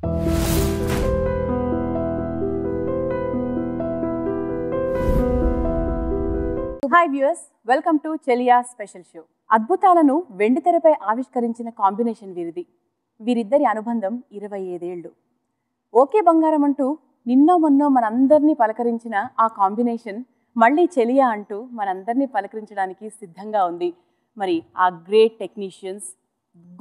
Hi viewers, welcome to Cheliya special show. అద్భుతాలను వెండితెరపై ఆవిష్కరించిన combination వీరిది. వీరిద్దరి అనుబంధం 25 ఏళ్ళు. ఓకే బంగారం అంటూ నిన్నో మొన్నో మనందరినీ పలకరించిన ఆ కాంబినేషన్ మళ్ళీ చెలియా అంటూ మనందరినీ పలకరించడానికి సిద్ధంగా ఉంది. మరి ఆ great technicians,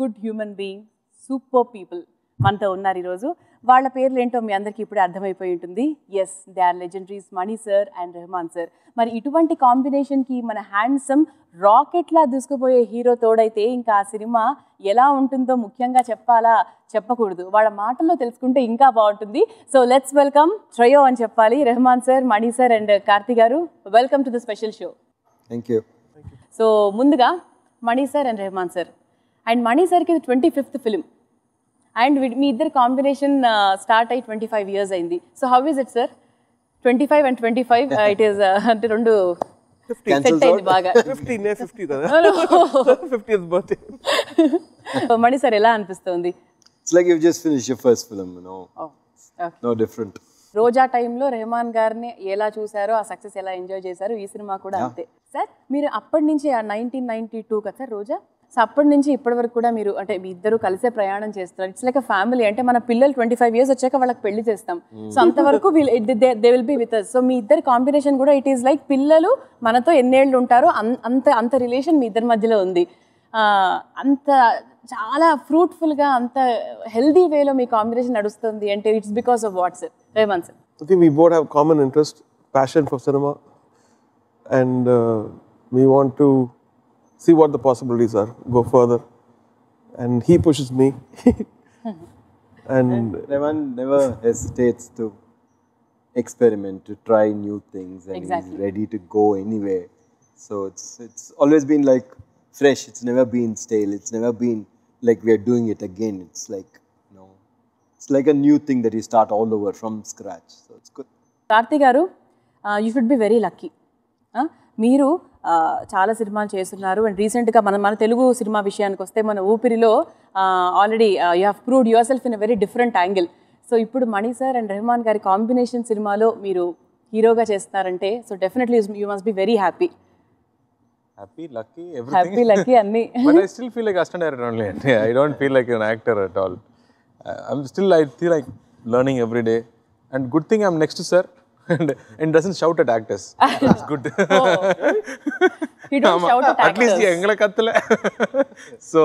good human being, super people మనతో ఉన్నారు ఈరోజు. వాళ్ళ పేర్లు ఏంటో మీ అందరికీ ఇప్పుడే అర్థమైపోయి ఉంటుంది. Yes, they are legendaries Mani sir and Rahman sir. మరి ఇటువంటి కాంబినేషన్కి మన హ్యాండ్సమ్ రాకెట్లా దూసుకుపోయే హీరో తోడైతే ఇంకా ఆ సినిమా ఎలా ఉంటుందో ముఖ్యంగా చెప్పాలా చెప్పకూడదు, వాళ్ళ మాటల్లో తెలుసుకుంటే ఇంకా బాగుంటుంది. సో లెట్స్ వెల్కమ్ ట్రయో అని చెప్పాలి, Rahman sir, Mani sir and Karthi garu. Welcome to the special show. Thank you. So ముందుగా Mani sir and Rahman sir. And Mani సార్కి ఇది 25th ఫిలిం అండ్ మీ ఇద్దరు కాంబినేషన్ స్టార్ట్ అయ్యి 25 years అయింది. So how is it sir? 25 and 25 it is అంటే రెండు సెట్ అయింది బాగా. 50 కదా 50th birthday. మణి సార్ ఎలా అనిపిస్తుంది? It's like you've just finished your first film, you know. Oh, okay. No different. రోజా టైంలో రెహమాన్ గారిని ఎలా చూసారో, ఆ సక్సెస్ ఎలా ఎంజాయ్ చేశారో, ఈ సినిమా కూడా అంతే. సార్ మీరు అప్పటి నుంచి 1992 కదా సార్ రోజా? సో అప్పటి నుంచి ఇప్పటి వరకు కూడా మీరు అంటే మీ ఇద్దరు కలిసే ప్రయాణం చేస్తున్నారు. It's like a family. అంటే మన పిల్లలు 25 years వచ్చాక వాళ్ళకి పెళ్లి చేస్తాం. సో అంతవరకు they will be with us. So మీ ఇద్దరు కాంబినేషన్ కూడా ఇట్ ఈస్ లైక్ పిల్లలు మనతో ఎన్నేళ్ళు ఉంటారో అంత రిలేషన్ మీ ఇద్దరి మధ్యలో ఉంది. అంత చాలా ఫ్రూట్ఫుల్గా, అంత హెల్దీ వేలో మీ కాంబినేషన్ నడుస్తుంది అంటే it's because of what sir? Rahman sir. I think we both have common interest, passion for cinema, and we want to see what the possibilities are, go further, and he pushes me. And Rahman never hesitates to experiment, to try new things, and Exactly. he's ready to go anywhere. So it's always been like fresh. It's never been stale. It's never been like we are doing it again. It's like, you know, it's like a new thing that you start all over from scratch. So it's good. Karthi garu, you should be very lucky. మీరు చాలా సినిమాలు చేస్తున్నారు and రీసెంట్గా మన Telugu cinema విషయానికి వస్తే మన ఊపిరిలో already you have proved yourself in a very different angle. So ఇప్పుడు మణి సార్ అండ్ రెహమాన్ గారి కాంబినేషన్ సినిమాలో మీరు హీరోగా చేస్తున్నారంటే so definitely you must be very happy. Happy, lucky, everything. Happy lucky అన్నీ. But I still feel like assistant director only. I don't feel like an actor at all. I feel like learning every day. And good thing I'm next to sir and doesn't shout at actors. It's good. He don't shout at At least actors. engala kattala. So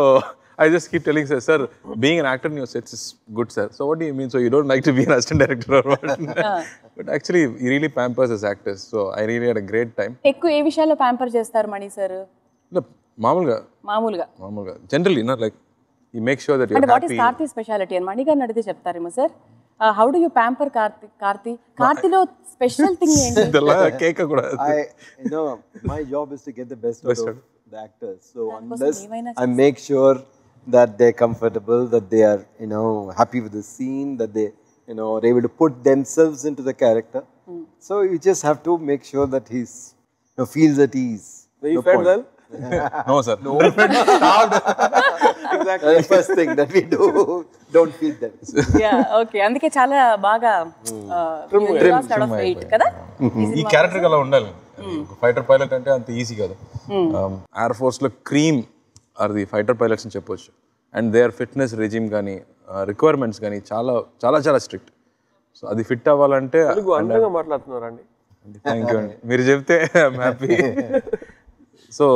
I just keep telling sir, being an actor in your sets is good, sir. So what do you mean? So you don't like to be an assistant director or what? But actually, he really pampers us actors. So I really had a great time. ఎక్కువ ఏ విషయాల్లో pamper చేస్తారు మణి sir? No, మామూలుగా. Generally, not like he makes sure that you're అంటే what is happy. Karthi speciality అని మణి గారిని అడిగితే చెప్తారేమో sir. How do you pamper కార్తిలో స్పెషల్ థింగ్ ఏంటి? ಇದೆಲ್ಲ ಕೇಕ ಕೂಡ You know, my job is to get the best out of the actors. So unless I make sure that they're comfortable, that they are, you know, happy with the scene, that they, you know, are able to put themselves into the character. So you just have to make sure that he's, you know, feels at ease. you felt well? No sir Exactly. The first thing that we do, don't feed them. Okay, అందుకే చాలా బాగా wait కదా. ఈ character అలా ఉండాలి. Fighter pilot అంటే అంత easy కాదు. ఎయిర్ ఫోర్స్ లో cream are the fighter pilots అని చెప్పొచ్చు. అండ్ దేర్ ఫిట్నెస్ రెజిమ్ కానీ రిక్వైర్మెంట్స్ కానీ చాలా చాలా చాలా స్ట్రిక్ట్. సో అది ఫిట్ అవ్వాలంటే అందంగా మాట్లాడుతున్నారండి. థ్యాంక్ యూ అండి, మీరు చెప్తే I'm happy. So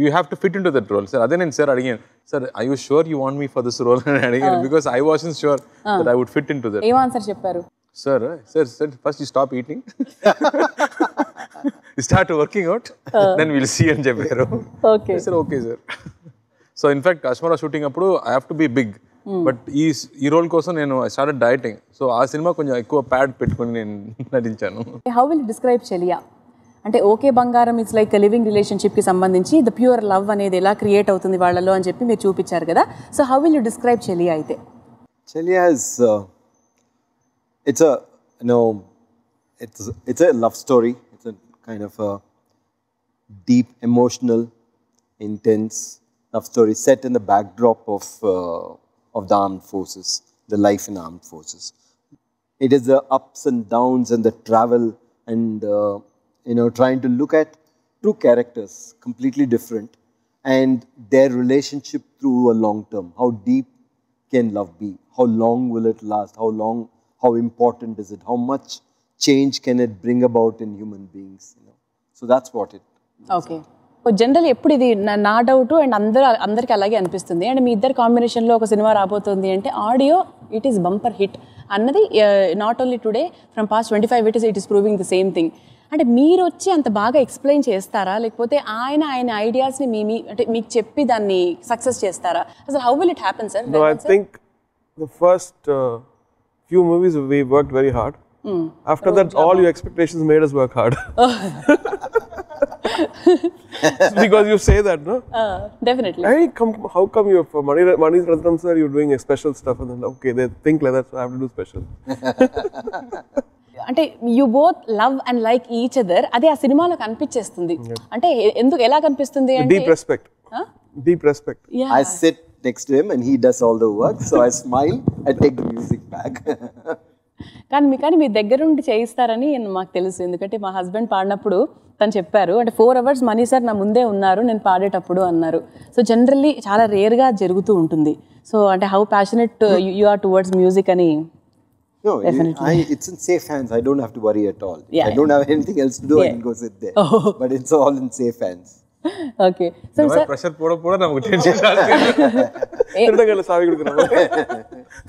you have to fit into that role sir. అదే నేను సార్ అడిగాను, sir I you sure you want me for this role అని అడిగాను. Because I wasn't sure that I would fit into that. ఏం answer చెప్పారు? Sir, first you stop eating. You start working out, then we'll see and చెప్పారు. Okay. I said, okay, sir. So in fact, Kashmara shooting అప్పుడు I have to be big. But ఈ role కోసం నేను I started dieting. So ఆ cinema కొంచెం ఎక్కువ pad పెట్టుకొని నేను నటించాను. How will you describe Cheliya? అంటే ఓకే బంగారం ఇట్స్ లైక్ లివింగ్ రిలేషన్షిప్కి సంబంధించి ద ప్యూర్ లవ్ అనేది ఎలా క్రియేట్ అవుతుంది వాళ్ళలో అని చెప్పి మీరు చూపించారు కదా. So how will you describe Cheliya అయితే? Cheliya is it's a, you know, it's a love story. It's a kind of a deep, emotional, intense love story set in the backdrop of the armed forces. the life in armed forces. It is the ups and downs and the travel and, trying to look at true characters, completely different, and their relationship through a long term. How deep can love be? How long will it last? How important is it? How much change can it bring about in human beings? So that's what it is. Okay. General ఎప్పుడు ఇది నా doubt and అందరికి అలాగే అనిపిస్తుంది. And మీ ఇద్దరు కాంబినేషన్లో ఒక cinema రాబోతుంది అంటే audio it is bumper hit అన్నది not only today from past 25 it is proving the same thing. అంటే మీరు వచ్చి అంత బాగా ఎక్స్ప్లెయిన్ చేస్తారా, లేకపోతే ఆయన ఐడియాస్ని అంటే మీకు చెప్పి దాన్ని సక్సెస్ చేస్తారా? అసలు how will it happen sir? No, I think the first few movies we worked very hard. After that, all your expectations made us work hard. Because you say that, no? Definitely. How come you for Mani Ratnam sir, you're doing a special stuff, and then okay, they think like that, so I have to do special. అంటే you both love and like each other, అదే ఆ సినిమాలో కనిపించేస్తుంది. అంటే ఎందుకు ఎలా కనిపిస్తుంది అంటే deep respect. Yeah. I sit next to him and he does all the work, so I smile, I take the music back. కానీ మీ దగ్గర ఉండి చేయిస్తారని మాకు తెలుసు. ఎందుకంటే మా హస్బెండ్ పాడినప్పుడు తను చెప్పారు, అంటే 4 hours మనీ సార్ నా ముందే ఉన్నారు నేను పాడేటప్పుడు అన్నారు. సో జనరల్లీ చాలా రేర్గా జరుగుతూ ఉంటుంది. సో అంటే how passionate you are towards music అని. No, it's in safe hands. I don't have to worry at all. Yeah, I don't have anything else to do. I can go sit there. But it's all in safe hands. Okay. So sir pressure పోడ నాకు tension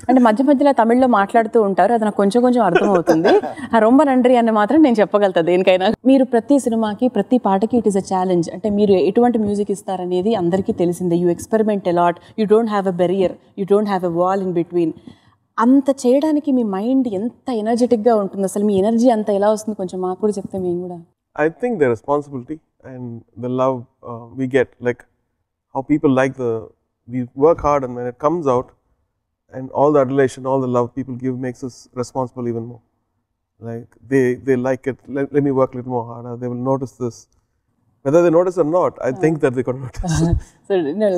అంటే మధ్య మధ్యలో తమిళ్లో మాట్లాడుతూ ఉంటారు, అది నాకు కొంచెం అర్థమవుతుంది. ఆ రొంబ నండ్రి అని మాత్రం నేను చెప్పగలుగుతా దేనికైనా. మీరు ప్రతి సినిమాకి ప్రతి పాటకి ఇట్ ఈస్ అ ఛాలెంజ్. అంటే మీరు ఎటువంటి మ్యూజిక్ ఇస్తారనేది అందరికీ తెలిసిందే. You experiment a lot, you don't have a barrier, you don't have a wall in between. అంత చేయడానికి మీ మైండ్ ఎంత ఎనర్జెటిక్గా ఉంటుంది, అసలు మీ ఎనర్జీ అంత ఎలా వస్తుంది కొంచెం మాకు కూడా చెప్తే మేము కూడా. I think the responsibility and the love we get, like how people we work hard, and when it comes out and all the adulation, all the love people give makes us responsible even more. Like they like it, let me work a little more harder, they will notice this. Whether they notice or not, I think that they can notice. So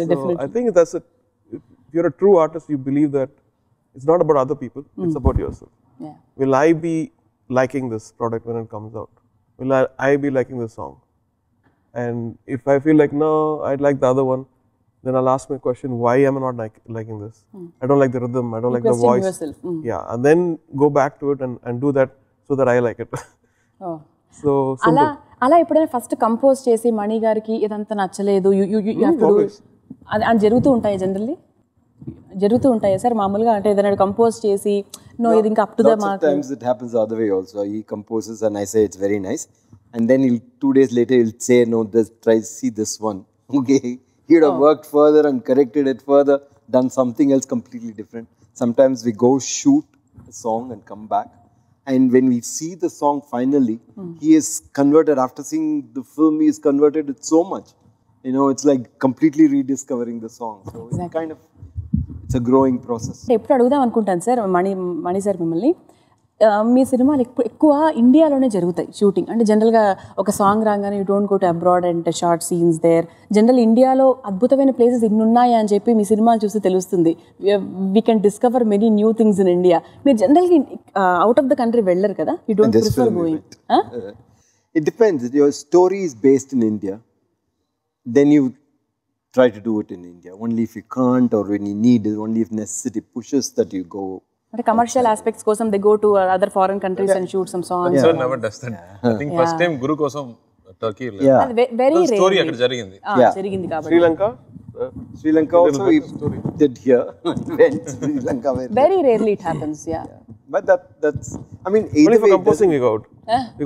definitely. I think that's it. If you're a true artist, you believe that it's not about other people, it's about yourself. Yeah. Will I be liking this product when it comes out? Will I be liking this song? And if I feel like, no, I'd like the other one, then I'll ask my question, why am I not liking this? I don't like the rhythm, I don't like the voice. Yourself. Yeah, and then go back to it and do that so that I like it. Oh. So simple. అలా ఎప్పుడైనా first compose చేసి మణి గారికి ఇదంతా నచ్చలేదు, అది జరుగుతూ ఉంటాయి generally? జరుగుతూ ఉంటాయా సార్ మామూలుగా? అంటే ఏదైనా కంపోజ్ చేసి నో ఇది ఇంకా up to the mark. Sometimes it happens the other way also. He composes and I say it's very nice, and then 2 days later he'll say, no, try see this one. Okay, he would have worked further and corrected it further, done something else completely different. Sometimes we go shoot a song and come back, and when we see the song finally, he is converted. After seeing the film, he is converted it so much. It's like completely rediscovering the song. So Exactly. it's a growing process. ఎప్పుడు అడుగుదాం అనుకుంటాను sir Mani sir మిమ్మల్ని, మీ సినిమాలు ఎక్కువ ఇండియాలోనే జరుగుతాయి shooting. అంటే జనరల్గా ఒక సాంగ్ రాగానే you don't go to abroad and shoot scenes there. General ఇండియాలో అద్భుతమైన ప్లేసెస్ ఇన్ని ఉన్నాయా అని చెప్పి మీ సినిమాలు చూస్తే తెలుస్తుంది. We can discover many new things in India. మీరు జనరల్గా అవుట్ ఆఫ్ ద కంట్రీ వెళ్ళరు కదా, you don't prefer going? It depends. If your story is based in India, then you try to do it in India. Only if you can't or when you need it, only if necessity pushes that you go. అంటే commercial aspects కోసం they go to other foreign countries and shoot some songs. Sir never does that. I think first time గురు కోసం Turkey very rare story అక్కడ జరిగింది కాబట్టి. Sri Lanka also we did here. Sri Lanka very rarely it happens. Yeah. But that's I mean only for composing we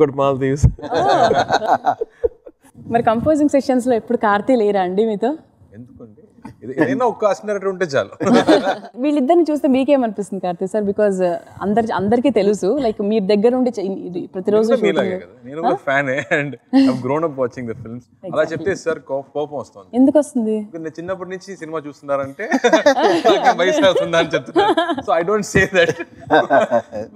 got Maldives. మరి composing sessions లో ఎప్పుడు కార్తీ లేరా అండి మీతో? ఎందుకండి ఏదైనా ఒక్క అసినరేటర్ ఉంటే చాలు. వీళ్ళిద్దరిని చూస్తే మీకేమనిపిస్తుంది కార్తీ సార్? బికాజ్ అందరికీ తెలుసు లైక్ మీ దగ్గర ఉండి ప్రతిరోజు నేను కూడా fan and I grown up watching the films. అలా చెప్తే సార్ కోపం వస్తుంది. ఎందుకు వస్తుంది? నేను చిన్నప్పటి నుంచి సినిమా చూస్తున్నారంటే వయసు అవుతుందా అని చెప్తున్నారు. So I don't say that,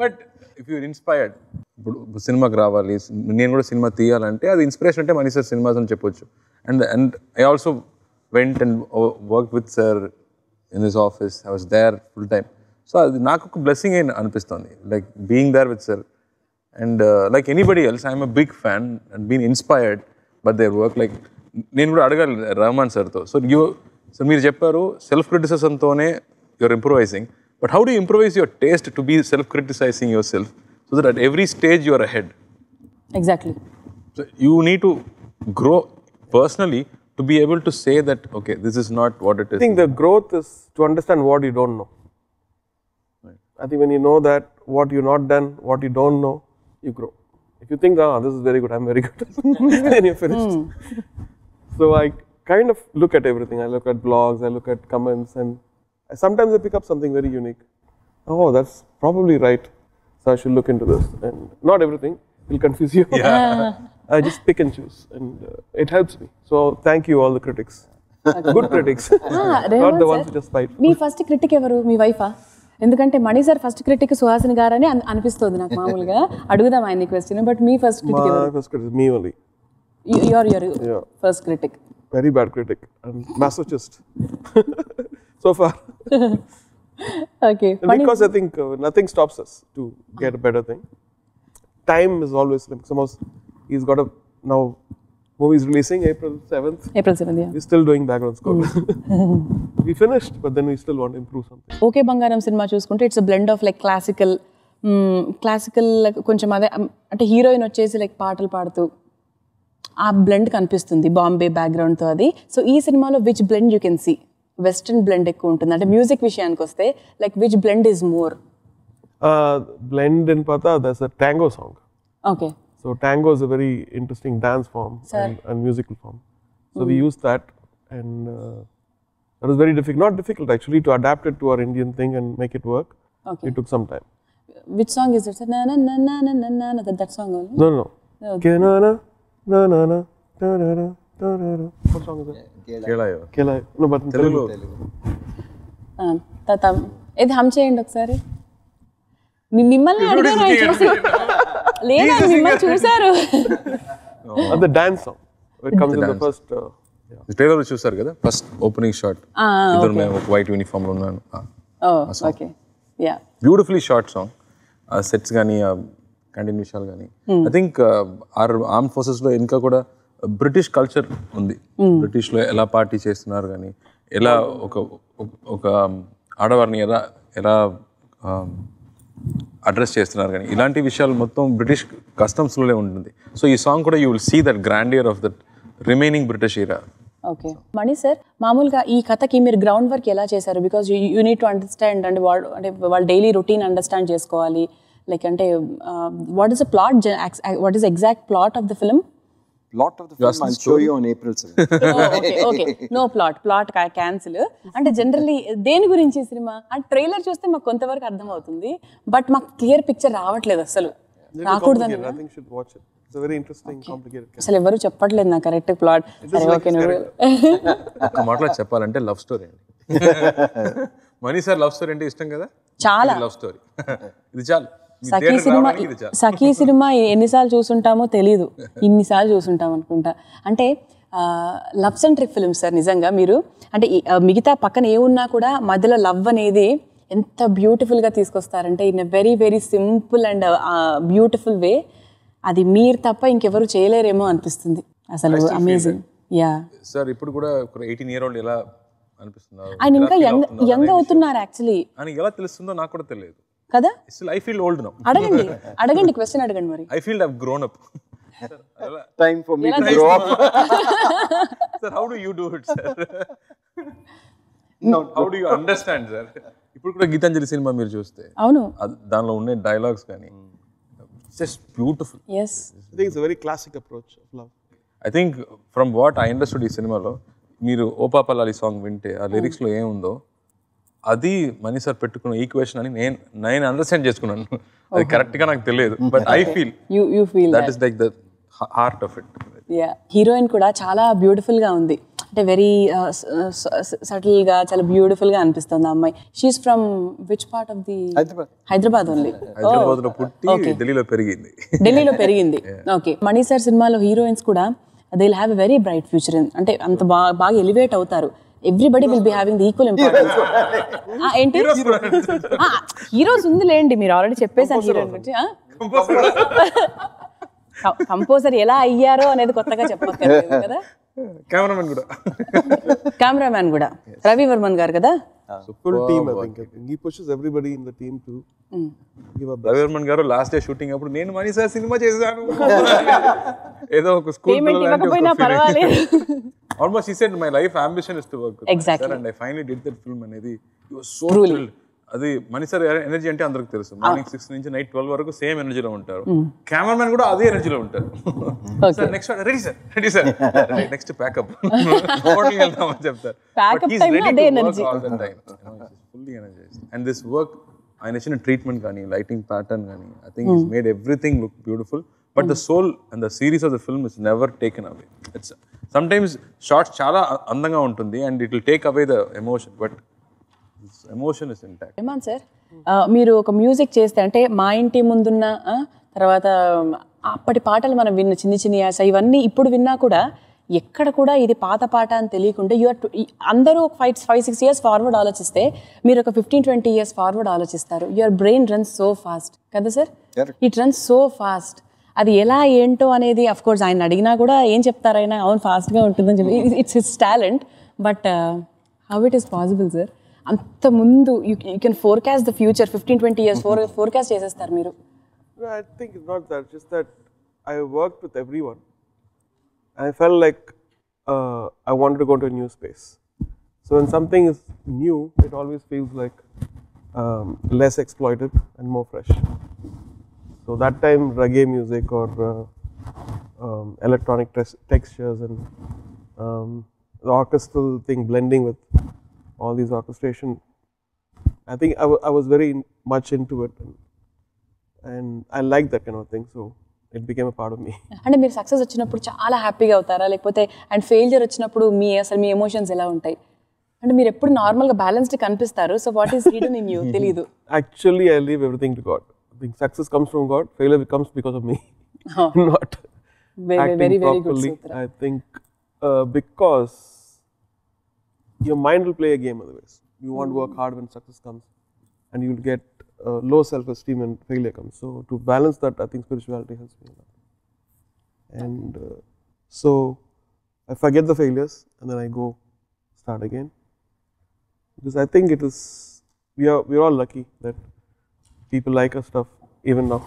but if you're inspired, ఇప్పుడు సినిమాకి రావాలి, నేను కూడా సినిమా తీయాలంటే అది ఇన్స్పిరేషన్ అంటే మనీ సార్ సినిమాస్ అని చెప్పొచ్చు. And I also went and worked with sir in his office. I was there full time. So అది నాకు ఒక బ్లెస్సింగ్ అనిపిస్తుంది, like being there with sir. And like anybody else I'm a big fan and been inspired but their work. Like నేను కూడా అడగాలి రహమాన్ సార్తో, so మీరు చెప్పారు సెల్ఫ్ క్రిటిసిజంతోనే you're improvising, but how do improvise your taste to be self criticising yourself so that at every stage you're ahead? Exactly. So you need to grow personally to be able to say that, okay, this is not what it is. I think the growth is to understand what you don't know. Right. I think when you know that what you've not done, what you don't know, you grow. If you think, this is very good, I'm very good, then you're finished. So I kind of look at everything. I look at blogs, I look at comments, and sometimes I pick up something very unique. Oh, that's probably right. So I should look into this. And not everything will confuse you. I just pick and choose, and it helps me. So thank you all the critics. Good critics. Not the ones who just fight. Me first critic ఎవరు? మీ వైఫా? ఎందుకంటే మణి sir first critic Suhasini గారని అనిపిస్తుంది నాకు మామూలుగా. అడుగుదాం ఆయన question, but me first critic ఎవరు? My first critic is me only. Your first critic. Very bad critic. I'm masochist. So far. Okay. And because I think nothing stops us to get a better thing. Time is always like suppose he's got a now movie's releasing April 7th. April 7th, yeah. We're still doing background score. We finished, but then we still want to improve something. Okay బంగారం cinema చూసుకుంటే it's blend of like classical కొంచెం అదే అంటే heroine వచ్చేసి like పాటలు పాడుతూ ఆ blend కనిపిస్తుంది బాంబే బ్యాక్గ్రౌండ్తో అది. సో ఈ సినిమాలో which blend you can see? Western blend ఎక్కువ ఉంటుంది అంటే మ్యూజిక్ విషయానికి వస్తే like which blend is more? Blend in Pata, there's a tango song. Okay. So tango is a very interesting dance form and musical form. So we used that, and that was very difficult. Not difficult actually to adapt it to our Indian thing and make it work. Okay. It took some time. Which song is it? Na na na na na na na that song only? No. Okay. Na na na na na na na na na. What song is that? Cheliya. No, but in Telugu. Tata, ఇది హమ్ చేయండి ఒకసారి. మిమ్మల్ని అడిగాను ఆయన చూసి. లేదా మిమ్మల్ని చూసారు. The dance song. It comes in the first. Trailer చూసారు కదా, ఫస్ట్ ఓపెనింగ్ షాట్. ఇద్దరు మేము ఒక వైట్ యూనిఫామ్ లో ఉన్నాను. Okay. Yeah. Beautifully short song. Sets కానీ కంటిన్యూషాలు కానీ ఐ థింక్ ఆర్మ్ ఫోర్సెస్ లో ఇంకా కూడా బ్రిటిష్ కల్చర్ ఉంది. బ్రిటిష్ లో ఎలా పార్టీ చేస్తున్నారు కానీ ఎలా ఒక ఆడవారిని ఎలా అడ్రస్ చేస్తున్నారు కానీ ఇలాంటి విషయాలు మొత్తం బ్రిటిష్ కస్టమ్స్లోనే ఉంటుంది. సో ఈ సాంగ్ కూడా you will see that grandeur of that remaining British era. Okay. Mani sir, మామూలుగా ఈ కథకి మీరు గ్రౌండ్ వర్క్ ఎలా చేశారు? Because you need to understand అంటే వాళ్ళ డైలీ రొటీన్ అండర్స్టాండ్ చేసుకోవాలి. లైక్ అంటే what is the plot, what is exact plot of the film? Plot of the film I'll show you on April 7th. Okay. No plot cancel. అంటే generally దేని గురించి cinema? అంటే trailer చూస్తే మాకు కొంతవరకు అర్థమవుతుంది, బట్ మాకు క్లియర్ పిక్చర్ రావట్లేదు అసలు. రాకూడదని అసలు ఎవరు చెప్పట్లేదు నాకు కరెక్ట్ ప్లాట్. సరే ఓకే. ఒక మాటలో చెప్పాలంటే లవ్ స్టోరీ అండి. మనీ సార్ లవ్ స్టోరీ అంటే ఇష్టం కదా, చాలా లవ్ స్టోరీ. ఇది చాలు. సఖీ సినిమా ఎన్నిసార్లు చూసుంటామో తెలీదు, ఇన్నిసార్లు చూసుంటాం అనుకుంటా. అంటే లవ్ సెంట్రిక్ ఫిల్మ్ సార్ నిజంగా. మీరు అంటే మిగతా పక్కన ఏమున్నా కూడా మధ్యలో లవ్ అనేది ఎంత బ్యూటిఫుల్గా తీసుకొస్తారంటే in a very very simple and beautiful way. అది మీరు తప్ప ఇంకెవరు చేయలేరేమో అనిపిస్తుంది అసలు. అమేజింగ్. Yeah sir. ఇప్పుడు కూడా 18-year-old ఎలా అనిపిస్తున్నారు? ఆయన ఇంకా యంగ్ అవుతున్నారు యాక్చువల్లీ. అని ఎలా తెలుస్తుందో నాకు కూడా తెలియదు కదా. I feel old now. అడగండి క్వశ్చన్ అడగండి మరి. I feel I've grown up. Time for me to grow up. Sir, how do you do it, sir? How do you understand, sir? ఇప్పుడు కూడా గీతాంజలి సినిమా మీరు చూస్తే అవును, దానిలో ఉండే డైలాగ్స్ కానీ just beautiful. Yes. I think it's a very classic approach of love. I think from what I understood ఈ సినిమాలో మీరు ఓ పాపలాలి సాంగ్ వింటే ఆ లిరిక్స్లో ఏముందో అది మనీ సార్ పెట్టుకున్న ఈక్వేషన్ అని నేను అండర్స్టాండ్ చేసుకున్నాను. అది కరెక్ట్గా నాకు తెలియదు, but I feel that is like the heart of it. Heroine కూడా చాలా బ్యూటిఫుల్గా ఉంది, అంటే వెరీ సటిల్గా చాలా బ్యూటిఫుల్గా అనిపిస్తుంది ఆ అమ్మాయి. She is from which part of the? Hyderabad only. హైదరాబాద్లో పుట్టి ఢిల్లీలో పెరిగింది. ఓకే. మణి సార్ సినిమాలో హీరోయిన్స్ కూడా they will have a very bright future. అంటే అంత బాగా ఎలివేట్ అవుతారు. Everybody will be having the equal importance. ఏంటి హీరోస్ ఉందిలేండి, మీరు ఆల్రెడీ చెప్పేసాను హీరో గురించి. కంపోజర్ ఎలా అయ్యారో అనేది కొత్తగా చెప్పక్కర్లేదు కదా. కెమెరామ్యాన్ కూడా రవి వర్మన్ గారు కదా. Full team, I think. He pushes everybody in the team to give up. Ravi Varman గారు లాస్ట్ డే షూటింగ్ అప్పుడు నేను మనీ సార్ సినిమా చేశాను ఏదో ఒక స్కూల్ పేమెంట్ ఇవ్వకపోయినా పర్వాలేదు. Almost he said my life ambition is to work with Exactly. sir and I finally did that film అనేది he was so thrilled. అది మనీ సార్ ఎనర్జీ అంటే అందరికి తెలుసు. మార్నింగ్ 6 నుంచి నైట్ 12 వరకు సేమ్ ఎనర్జీలో ఉంటారు. కెమెరామెన్ కూడా అదే ఎనర్జీలో ఉంటారు. Next ready sir next pack up హోటల్కి వెళ్దామని చెప్తారు. Fully energised. And this work ఆయన ఇచ్చిన ట్రీట్మెంట్ కానీ లైటింగ్ ప్యాటర్న్ కానీ I think is made everything look beautiful. But the soul and the series of the film is never taken away. It's sometimes shots చాలా అందంగా ఉంటుంది and it will take away the emotion, but emotion is intact. Rahman sir, మీరు ఒక music చేస్తే అంటే మా ఇంటి ముందున్న తర్వాత అప్పటి పాటలు మనం విన్న చిన్ని చిన్ని యాస ఇవన్నీ ఇప్పుడు విన్నా కూడా ఎక్కడ కూడా ఇది పాత పాట అని తెలియకుండా అందరూ 5-6 years ఫార్వర్డ్ ఆలోచిస్తే మీరు ఒక 15-20 years ఫార్వర్డ్ ఆలోచిస్తారు. Your brain runs so fast కదా sir, it runs so fast. అది ఎలా ఏంటో అనేది అఫ్ కోర్స్ ఆయన అడిగినా కూడా ఏం చెప్తారైనా అవును ఫాస్ట్గా ఉంటుందని చెప్పి it's his talent. But how it is possible sir? అంత ముందు you can forecast the future 15-20 years forecast చేసేస్తారు మీరు. I think it's not that, just that I worked with everyone. I felt like I wanted to go to a new space. So when something is new, it always feels like less exploited and more fresh. So that time reggae music or electronic textures and the orchestral thing blending with all these orchestration, I think I was very much into it and I liked that kind of thing, so it became a part of me. అంటే మీరు success వచ్చినప్పుడు చాలా హ్యాపీగా అవుతారా, లేకపోతే and failure వచ్చినప్పుడు అసలు మీ emotions ఎలా ఉంటాయి? అంటే మీరు ఎప్పుడు నార్మల్గా బ్యాలెన్స్డ్ కనిపిస్తారు. So what is hidden in you తెలీదు. Actually I leave everything to God. I think success comes from God, failure comes because of me. Not very good properly. sutra. I think because your mind will play a game otherwise. You won't work hard when success comes and you will get low self-esteem when failure comes. So to balance that, I think spirituality helps me a lot. And so I forget the failures and then I go start again. Because I think it is, we're all lucky that people like our stuff even now.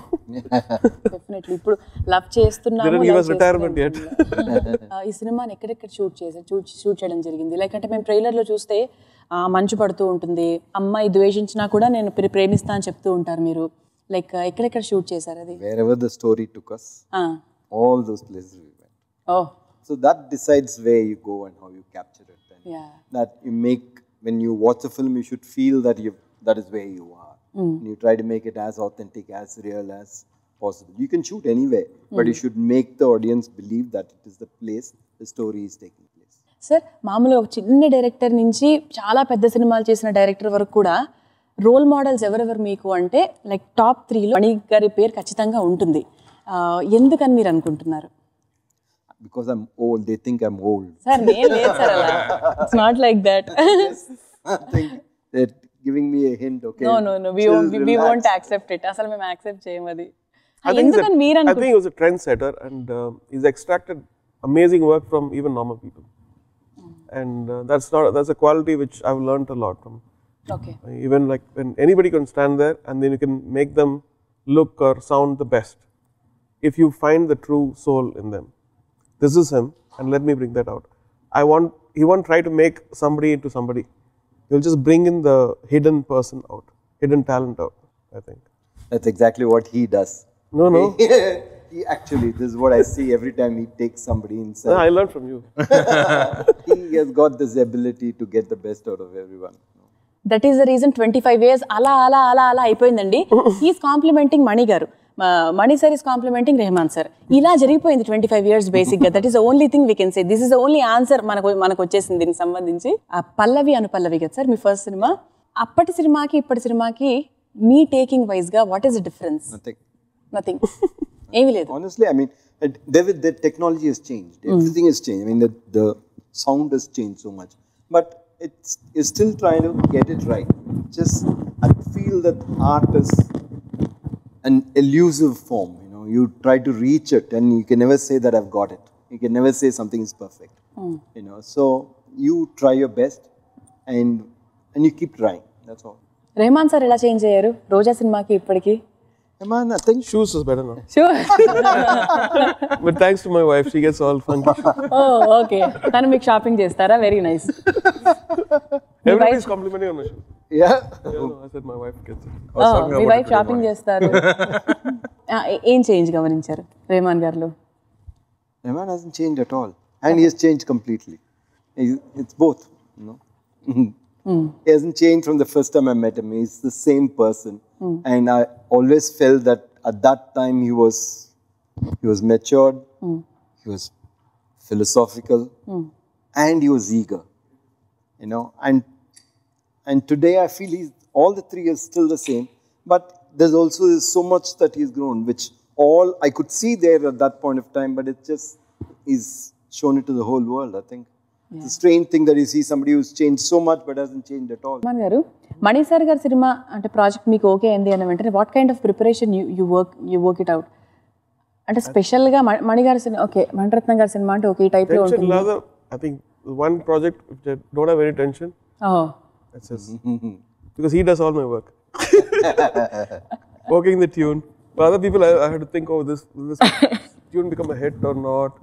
Definitely ఇప్పుడు love చేస్తున్నాము. Didn't give us retirement yet. ఈ సినిమాని ఎక్కడెక్కడ shoot చేయడం జరిగింది? Like అంటే మేము ట్రైలర్లో చూస్తే మంచు పడుతూ ఉంటుంది, అమ్మాయి ద్వేషించినా కూడా నేను ప్రేమిస్తా అని చెప్తూ ఉంటారు మీరు. లైక్ ఎక్కడెక్కడ షూట్ చేశారు అది? Wherever the story took us, all those places we went. Oh. So that decides where you go and how you capture it. And that you make, when you watch a film, you should feel that that is where you are. And you try to make it as authentic, as real as possible. You can shoot anywhere, but you should make the audience believe that it is the place the story is taking place. Sir, మామూలుగా ఒక చిన్న director నుంచి చాలా పెద్ద సినిమాలు చేసిన director వరకు కూడా రోల్ మోడల్స్ ఎవరెవరు మీకు అంటే లైక్ టాప్ 3లో మణి గారి పేరు ఖచ్చితంగా ఉంటుంది. ఎందుకని మీరు అనుకుంటున్నారు? Because I'm old, they think I'm old. Sir నేను లేదు సార్ అలా. It's not like that. I think they're giving me a hint. Okay. No. We won't accept it. అసలు మేము యాక్సెప్ట్ చేయము అది. I think he was a trendsetter and he's extracted amazing work from even normal people. And that's a quality which I've learned a lot from. Okay. Even like when anybody can stand there and then you can make them look or sound the best. If you find the true soul in them. This is him and let me bring that out. He won't try to make somebody into somebody. He'll just bring in the hidden person out, hidden talent out, I think. That's exactly what he does. No. He actually, this is what I see every time he takes somebody inside. No, I learned from you. He has got this ability to get the best out of everyone. That is the reason 25 years అలా అయిపోయిందండి. He's complimenting Mani garu. Mani sir is complimenting Rahman sir. ఇలా జరిగిపోయింది 25 years బేసిక్గా. That is the only thing we can say. This is the only answer మనకు వచ్చేసింది దీనికి సంబంధించి. పల్లవి అనుపల్లవి కదా సార్ మీ ఫస్ట్ సినిమా. అప్పటి సినిమాకి ఇప్పటి సినిమాకి మీ టేకింగ్ వైజ్గా what is the difference? Nothing. ఏమీ లేదు. Honestly, I mean, the technology has changed. Everything has changed. I mean, the sound has changed so much. But you're still trying to get it right. Just, I feel that art is an elusive form, you know. You try to reach it and you can never say that I've got it. You can never say something is perfect, you know. So you try your best and you keep trying, that's all. Rahman sir ఎలా change అయ్యారు రోజా సినిమాకి ఇప్పటికి? Man, I think Shoes is better now. Sure. But thanks to my wife, she gets all funky shoes. Oh, okay. తను మీకు shopping చేస్తారా? Very nice. Everybody's complimenting on my shoes. yeah. Yeah, no, I said my wife gets it. Me wife shopping చేస్తారు. ఏం change గమనించారు రెహమాన్ గారిలో? Rahman hasn't changed at all, and he has changed completely. It's both, you know. He hasn't changed from the first time I met him. He's the same person, and I always felt that at that time he was matured, he was philosophical, and he was eager, you know. And today I feel all the three are still the same, but there's also so much that he's grown, which all I could see there at that point of time, but it just is shown it to the whole world, I think. It's a strange thing that you see somebody who's changed so much but hasn't changed at all. Rahman గారు, మణి sir గారి cinema అంటే project మీకు okay అయింది అన్న వెంటనే what kind of preparation you work it out? అంటే స్పెషల్గా మణి గారి సినిమా ఓకే, మణిరత్నం గారి సినిమా అంటే ఓకే ఈ టైప్లో ఉంటుంది. Rather, I think one project which I don't have any tension. Oh. That's just because he does all my work. Working the tune. For other people, I had to think, oh, this tune become a hit or not.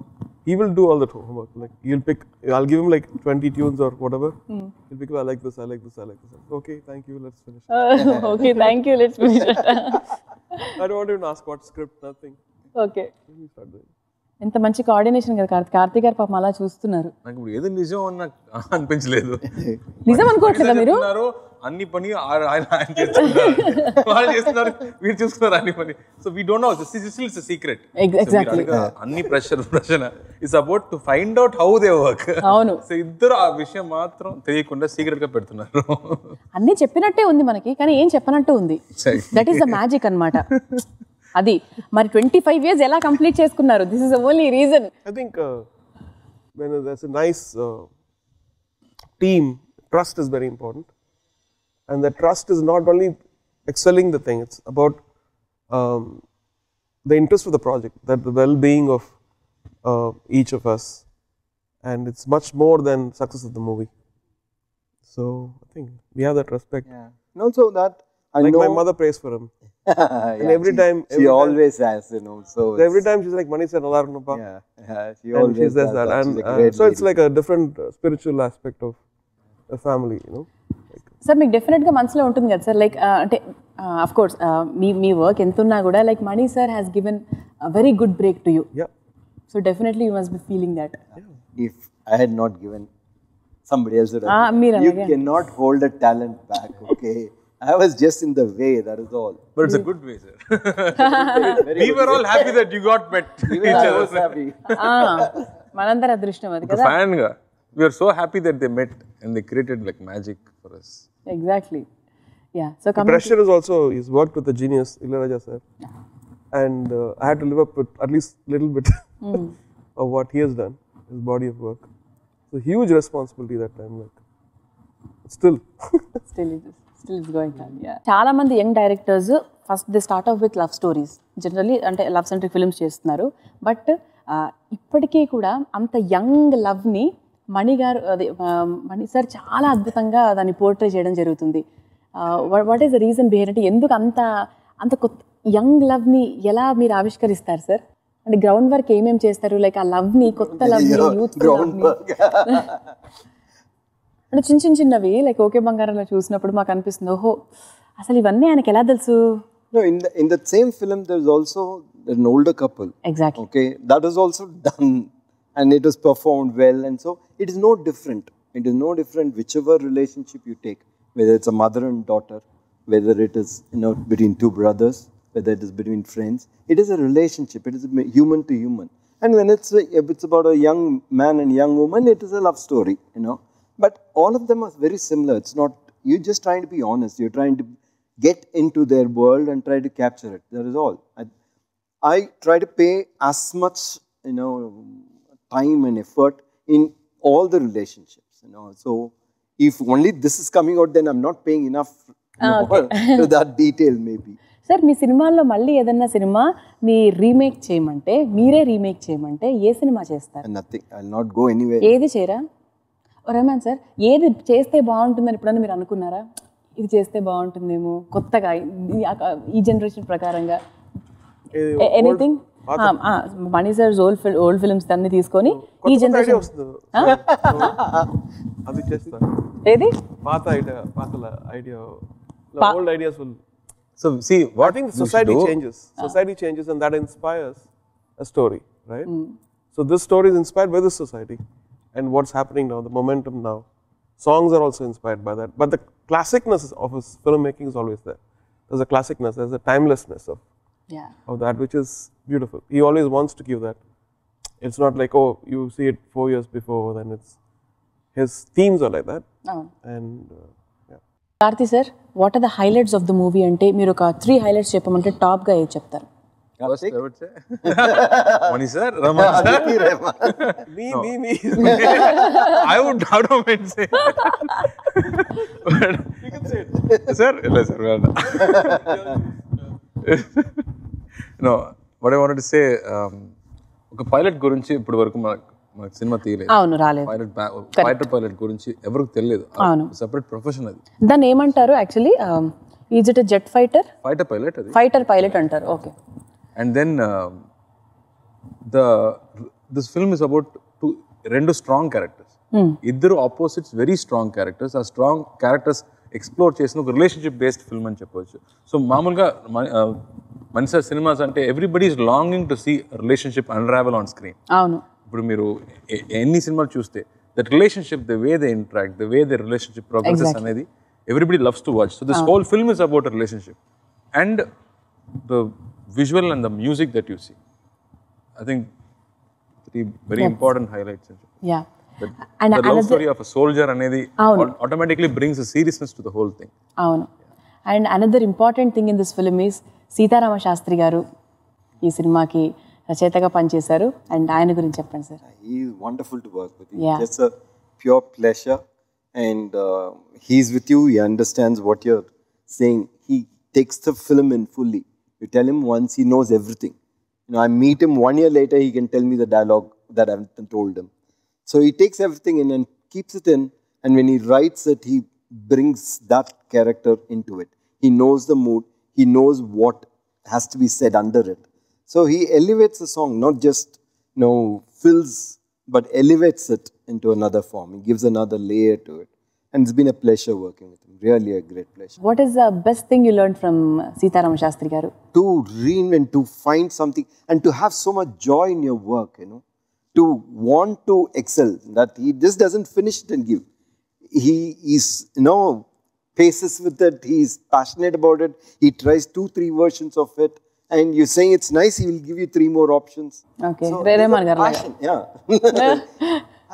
He will do all the homework. Like I'll give him like 20 tunes or whatever. He'll pick, I like this, I like this, I like this. Okay, thank you, let's finish. Okay, thank you, let's finish it. I don't want to even ask what script, nothing. Okay. We start doing. ఎంత మంచి coordination కదా కార్తీ గారు పాపం అలా చూస్తున్నారు. నాకు ఇప్పుడు ఏదో నిజం అన్న అనిపించలేదు. నిజం అనుకోవట్లేదా మీరు? అన్ని పని ఆయన చేస్తున్నారు, వాళ్ళు చేస్తున్నారు, వీళ్ళు చూస్తున్నారు అన్ని పని. So we don't know, it's a secret. Exactly. అన్ని ప్రశ్న it's about to find out how they work. అవును. సో ఇద్దరు ఆ విషయం మాత్రం తెలియకుండా సీక్రెట్ గా పెడుతున్నారు. అన్ని చెప్పినట్టే ఉంది మనకి, కానీ ఏం చెప్పనట్టు ఉంది. దట్ ఈస్ ద మ్యాజిక్ అన్నమాట. అది మరి 25 years ఎలా కంప్లీట్ చేసుకున్నారు? This is the only reason. I think when there's a nice team, trust is very important. And that trust is not only excelling the thing, it's about the interest of the project, that the well-being of each of us, and it's much more than success of the movie. So I think we have that respect. Yeah. And also that I like know my mother prays for him. And every she, time she always has, you know. So every time she's like, "Mani sir, nalarnapa." yeah, she And always she says that, She's and a great so it's lady. like a different spiritual aspect of a family, you know. Sir మీకు డెఫినెట్గా మనసులో ఉంటుంది కదా sir, like అంటే of course me work ఎంత ఉన్నా కూడా like Mani sir has given very good break to you. Yeah. So definitely you must be feeling that. If I had not given, somebody else would have. You cannot hold a talent back, okay? I was just in the way, that is all. But it's a good way, sir. We were all happy that you got met each I other. was happy. మనందరి అదృష్టం అది The కదా. fan ga, we are so happy that they met and they created like magic for us. Exactly. Yeah. So The pressure is also, he's worked with the genius, Ilayaraja sir. And I had to live up with at least a little bit of what he has done, his body of work. It's a huge responsibility that time, like, still. Still is going on. Yeah. చాలా మంది young directors first they start of with love stories, generally అంటే love centric films చేస్తున్నారు. But ఇప్పటికీ కూడా అంత young లవ్ని మణి గారు అది మణి సార్ చాలా అద్భుతంగా దాన్ని పోర్ట్రే చేయడం జరుగుతుంది. What is the reason behind, అంటే ఎందుకు అంత కొత్త యంగ్ లవ్ని ఎలా మీరు ఆవిష్కరిస్తారు సార్? అంటే గ్రౌండ్ వర్క్ ఏమేమి చేస్తారు, లైక్ ఆ లవ్ని, కొత్త లవ్ని, యూత్ లవ్ని అంటే చిన్నవి లైక్ ఓకే బంగారంలో చూసినప్పుడు మాకు అనిపిస్తుంది, ఓహో అసలు ఇవన్నీ ఆయనకి ఎలా తెలుసు? No, in that same film there's also an older couple. Exactly. Okay, that is also done and it was performed well, and so it is no different. It is no different whichever relationship you take, whether it's a mother and daughter, whether it is, you know, between two brothers, whether it is between friends. It is a relationship. It is human to human. And when it's about a young man and young woman, it is a love story, you know. But all of them are very similar. It's not, you're just trying to be honest. You're trying to get into their world and try to capture it. That is all. I try to pay as much, you know, time and effort in all the relationships, you know. So If only this is coming out, then I'm not paying enough more to that detail maybe. Sir మీ సినిమాల్లో మళ్ళీ ఏదన్నా cinema నీ remake చేయమంటే, మీరే remake చేయమంటే ఏ cinema చేస్తారు? Nothing. I'll not go anywhere. ఏది చేయరా? రెహమాన్ సార్, ఏది చేస్తే బాగుంటుందని ఎప్పుడన్నా మీరు అనుకున్నారా? ఇది చేస్తే బాగుంటుందేమో కొత్తగా ఈ జనరేషన్ ప్రకారంగా anything? Money sir old films అన్ని తీసుకొని ఈ జనరేషన్ ఏది పాత idea old ideas will. So see, what I think society changes. Society changes, and that inspires a story, right? So this story is inspired by this society and what's happening now, the momentum now. Songs are also inspired by that, but the classicness of his filmmaking is always there. There's a classicness, there's a timelessness of that, which is beautiful. He always wants to give that. It's not like, oh, you see it 4 years before, then it's his themes are like that. And Karthi sir, what are the highlights of the movie అంటే మీరు ఒక 3 highlights చెప్పమంటే top గా ఏది చెప్తారు? first I would say Mani sir, Rahman sir. Me. I don't mind say. You can say it. Sir, no sir. No, what I wanted to say, ఒక pilot గురించి ఇప్పుడు వరకు మనకు సినిమా తీయలేదు. అవును, రాలేదు. ఫైటర్ పైలట్ గురించి ఎవరికి తెలియదు. సెపరేట్ ప్రొఫెషన్ అది. దాన్ని ఏమంటారు actually? Is it a jet fighter? Fighter pilot అది. ఫైటర్ పైలట్ అంటారు. Okay. And then this film is about రెండు స్ట్రాంగ్ క్యారెక్టర్స్, ఇద్దరు ఆపోజిట్స్, వెరీ స్ట్రాంగ్ క్యారెక్టర్స్. ఆ స్ట్రాంగ్ క్యారెక్టర్స్ ఎక్స్ప్లోర్ చేసిన ఒక రిలేషన్షిప్ బేస్డ్ ఫిల్మ్ అని చెప్పవచ్చు. సో మామూలుగా మనీ సార్ సినిమాస్ అంటే everybody is longing to see relationship unravel on screen. అవును. ఇప్పుడు మీరు ఎన్ని సినిమాలు చూస్తే that relationship, the way they interact, the way they relationship progresses అనేది everybody loves to watch. So this whole film is about a relationship and the visual and the music that you see. I think 3 very important highlights. Yeah. And the love story of a soldier anedi automatically brings a seriousness to the whole thing. Avunu. And another important thing in this film is Sitharama Shastri garu ee cinema ki rachayataga panchesaru, and ayana gurinchi cheppandi sir. He is wonderful to work with. Just a pure pleasure, and he is with you, he understands what you're saying. He takes the film in fully. You tell him once, he knows everything. I meet him 1 year later, he can tell me the dialogue that I haven't told him. So he takes everything in and keeps it in, and when he writes it, he brings that character into it. He knows the mood, he knows what has to be said under it. So he elevates the song, not just fills, but elevates it into another form. He gives another layer to it. And it's been a pleasure working with him. Really a great pleasure. What is the best thing you learned from Sitharama Shastri garu? To reinvent, to find something, and to have so much joy in your work, to want to excel. That he just doesn't finish it and give. He is, paces with it. He is passionate about it. He tries 2-3 versions of it. And you're saying it's nice, he will give you 3 more options. Okay. So Rahman garu. Passion, yeah.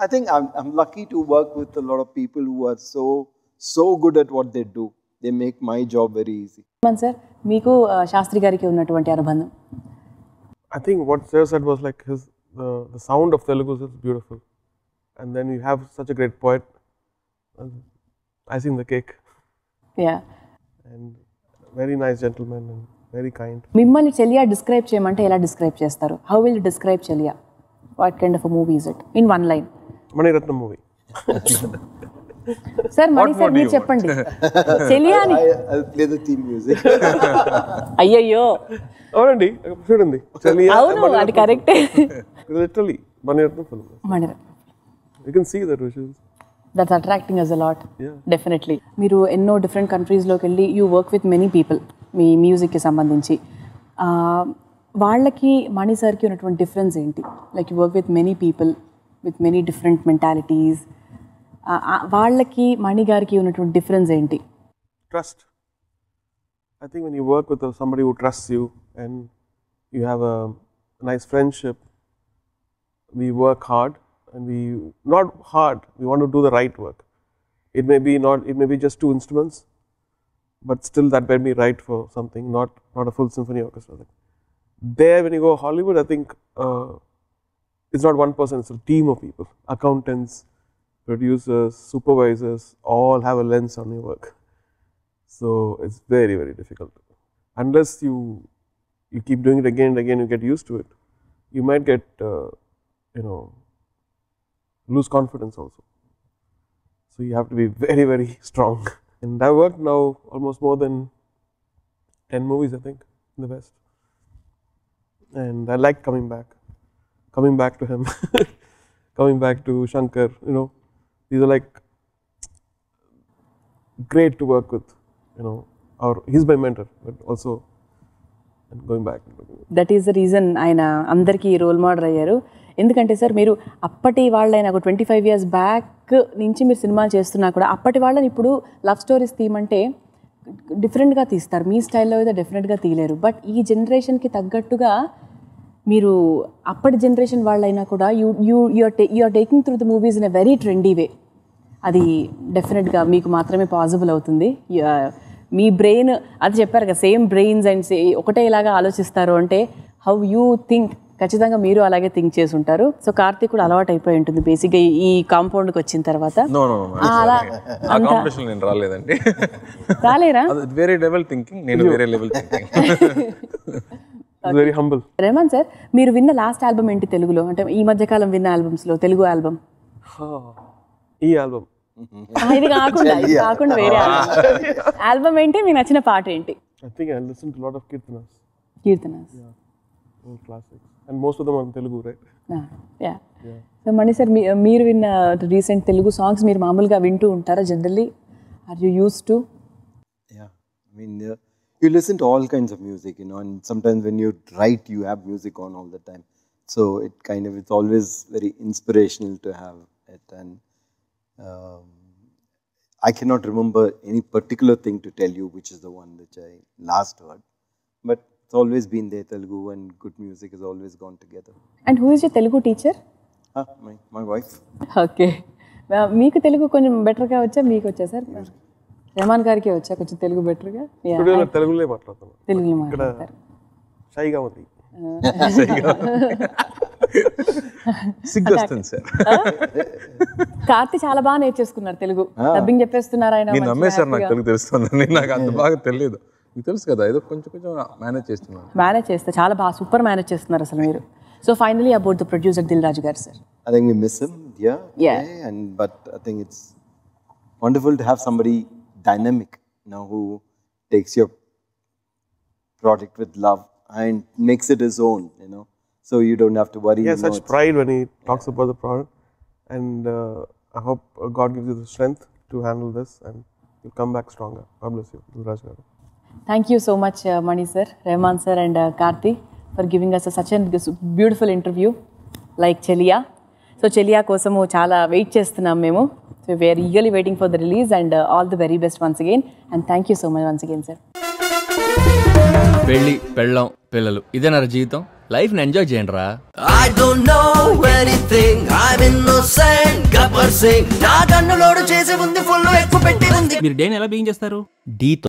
I think I'm lucky to work with a lot of people who are so good at what they do. They make my job very easy. Rahman sir, meeku Shastri gariki unnatuvanti anubandham? I think what Sir said was like the sound of Telugu is beautiful, and then you have such a great poet. Icing the cake. Yeah. And very nice gentleman and very kind. Mimmalni Cheliya describe cheyamante ela describe chestaru? How will you describe Cheliya? What kind of a movie is it? In one line. Mani Ratnam movie. Sir, Mani sir, meer cheppandi. Cheliya ni. I'll play the theme music. Ayyayyo. Avandi, chudandi. Cheliya. Avunu, adi correct. Literally, Mani Ratnam film. Mani Ratnam. You can see the visuals. That's attracting us a lot. Yeah. Definitely. Meeru enno different countries loki velli you work with many people. Me music కి సంబంధించి వాళ్ళకి మణి సార్కి ఉన్నటువంటి difference ఏంటి? Like you work with many people with many different mentalities. వాళ్ళకి మణి గారికి ఉన్నటువంటి difference ఏంటి? Trust. I think when you work with somebody who trusts you and you have a nice friendship, we work hard, and not hard, we want to do the right work. It may be just 2 instruments, but still that made me write for something, not a full symphony orchestra. There, when you go Hollywood, I think it's not one person, it's a team of people, accountants, producers, supervisors all have a lens on your work. So it's very, very difficult. Unless you keep doing it again and again, you get used to it. You might get, lose confidence also. So you have to be very, very strong. And I've worked now almost more than 10 movies, I think, in the West. And I like coming back to him, coming back to Shankar, these are like great to work with, or he's my mentor, but also and going back. That is the reason ఆయన అందరికీ role model అయ్యారు. ఎందుకంటే sir మీరు అప్పటి వాళ్ళైన ఒక 25 years back నుంచి మీరు సినిమాలు చేస్తున్నా కూడా అప్పటి వాళ్ళని ఇప్పుడు లవ్ స్టోరీస్ తీయమంటే డిఫరెంట్గా తీస్తారు. మీ స్టైల్లో అయితే డెఫినెట్గా తీయలేరు. బట్ ఈ జనరేషన్కి తగ్గట్టుగా మీరు అప్పటి జనరేషన్ వాళ్ళైనా కూడా you are taking through the movies in a very trendy way. అది డెఫినెట్గా మీకు మాత్రమే పాసిబుల్ అవుతుంది. మీ బ్రెయిన్ అది చెప్పారు కదా, సేమ్ బ్రెయిన్స్ అండ్ ఒకటే ఇలాగా ఆలోచిస్తారు అంటే హౌ యూ థింక్, ఖచ్చితంగా మీరు అలాగే థింక్ చేసి ఉంటారు. సో కార్తీక్ కూడా అలవాటు అయిపోయి ఉంటుంది బేసిక్గా ఈ కాంపౌండ్కి వచ్చిన తర్వాత. రాలేదండి, రాలేరా? వేరే లెవెల్ థింకింగ్, నేను వేరే level thinking. Very humble. Rahman sir, మీరు విన్న లాస్ట్ ఆల్బమ్ ఏంటి తెలుగులో? అంటే ఈ మధ్యకాలం విన్న ఆల్బమ్స్లో తెలుగు ఆల్బమ్? ఈ ఆల్బమ్ ఇది కాకుండా వేరే ఆల్బమ్ ఏంటి? మీకు నచ్చిన పాట ఏంటి? I think I listened to a lot of Kirtanas. Yeah, old classics, and most of them are in Telugu, right? Yeah. So Mani sir, మీరు విన్న రీసెంట్ తెలుగు సాంగ్స్ మీరు మామూలుగా వింటూ ఉంటారా generally? Are you used to? Yeah, I mean you listen to all kinds of music, and sometimes when you write you have music on all the time, so it's always very inspirational to have it. And I cannot remember any particular thing to tell you which is the one which I last heard, but it's always been there. Telugu and good music has always gone together. And who is your Telugu teacher? My wife. Okay. మీకు తెలుగు కొంచెం బెటర్గా వచ్చా, మీకు వచ్చా sir? Rahman గారికి వచ్చా కొంచెం తెలుగు బెటర్గా? తెలుగులో మాట్లాడతాను. తెలుగులో మాట్లాడతారు. షైగా ఉంది. సిగ్గొస్తుంది సార్. కార్తీ చాలా బాగా నేర్చేసుకున్నారు తెలుగు, డబ్బింగ్ చెప్పేస్తున్నారు ఆయన. నేను నమ్మేశారు, నాకు తెలుగు తెలుస్తుంది, నాకు అంత బాగా తెలియదు. మీకు తెలుసు కదా, ఏదో కొంచెం మేనేజ్ చేస్తున్నాను. మేనేజ్ చేస్తే చాలా బాగా సూపర్ మేనేజ్ చేస్తున్నారు అసలు మీరు. So finally about the producer Dil Raju garu sir. I think we miss him, yeah. But I think it's wonderful to have somebody dynamic, who takes your project with love and makes it his own, so you don't have to worry. He has such pride when he talks about the product, and I hope God gives you the strength to handle this and you'll come back stronger. God bless you, Raj garu. Thank you so much, Mani sir, Rahman sir and Karthi for giving us such a beautiful interview like Cheliya. So Cheliya kosamu chaala wait chestunnam memu. So we are eagerly waiting for the release, and all the very best once again, and thank you so much once again sir. పెళ్ళి, పెళ్ళం, పిల్లలు, ఇదేనా జీవితం? Life ని enjoy చేయండి రా. I don't know anything, I'm innocent, Gabbar Singh. నా కన్నులోడు చేసి ఉంది ఫుల్ ఎక్కువ పెట్టి ఉంది. మీరు డేని ఎలా బిగిన్ చేస్తారు? డీతో